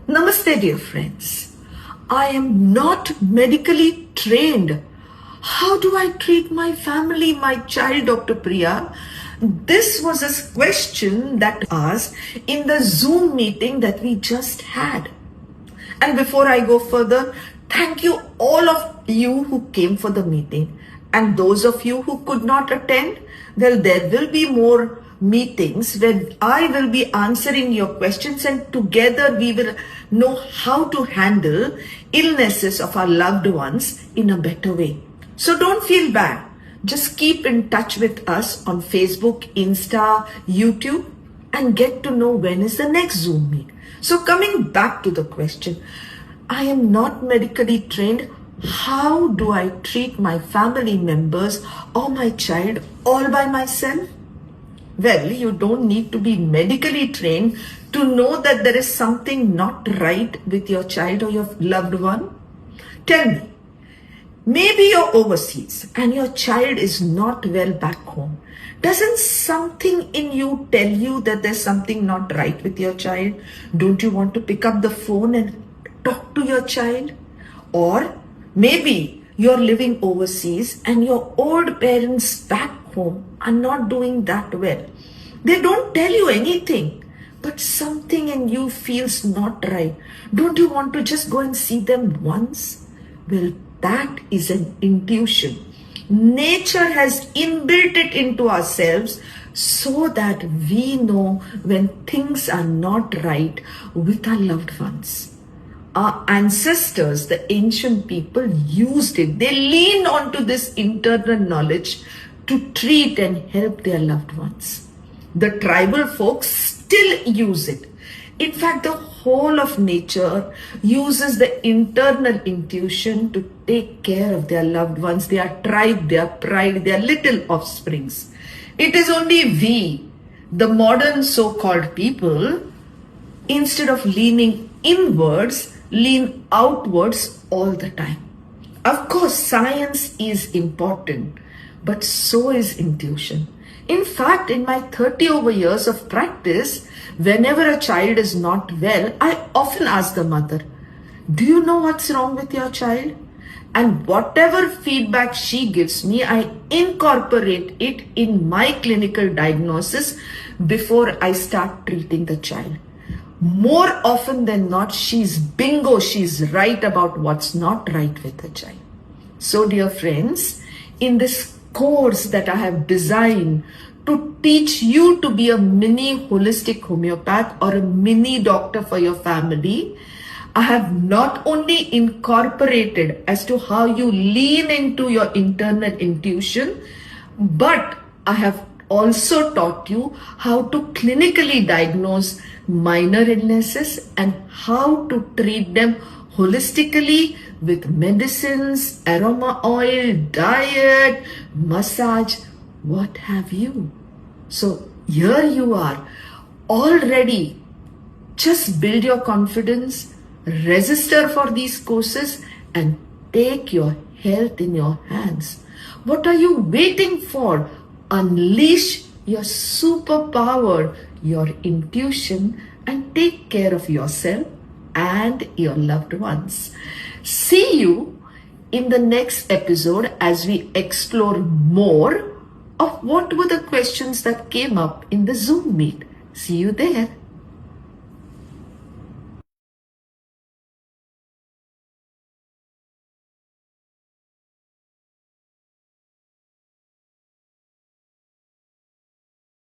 Namaste, dear friends. I am not medically trained. How do I treat my family, my child, Dr. Priya? This was a question that asked in the Zoom meeting that we just had. And before I go further, thank you all of you who came for the meeting. And those of you who could not attend, well, there will be more meetings where I will be answering your questions, and together we will know how to handle illnesses of our loved ones in a better way. So don't feel bad. Just keep in touch with us on Facebook, Insta, YouTube, and get to know when is the next Zoom meet. So coming back to the question, I am not medically trained. How do I treat my family members or my child all by myself? Well, you don't need to be medically trained to know that there is something not right with your child or your loved one. Tell me, maybe you're overseas and your child is not well back home. Doesn't something in you tell you that there's something not right with your child? Don't you want to pick up the phone and talk to your child? Or maybe you're living overseas and your old parents back home are not doing that well. They don't tell you anything, but something in you feels not right. Don't you want to just go and see them once? Well, that is an intuition. Nature has inbuilt it into ourselves so that we know when things are not right with our loved ones. Our ancestors, the ancient people, used it. They leaned onto this internal knowledge to treat and help their loved ones. The tribal folks still use it. In fact, the whole of nature uses the internal intuition to take care of their loved ones, their tribe, their pride, their little offsprings. It is only we, the modern so-called people, instead of leaning inwards, lean outwards all the time. Of course, science is important, but so is intuition. In fact, in my 30 over years of practice, whenever a child is not well, I often ask the mother, do you know what's wrong with your child? And whatever feedback she gives me, I incorporate it in my clinical diagnosis before I start treating the child. More often than not, she's right about what's not right with the child. So dear friends, in this course that I have designed to teach you to be a mini holistic homeopath or a mini doctor for your family, I have not only incorporated as to how you lean into your internal intuition, but I have also taught you how to clinically diagnose minor illnesses and how to treat them holistically with medicines, aroma oil, diet, massage, what have you. So here you are, all ready. Just build your confidence, register for these courses and take your health in your hands. What are you waiting for? Unleash your superpower, your intuition, and take care of yourself and your loved ones. See you in the next episode as we explore more of what were the questions that came up in the Zoom meet. See you there.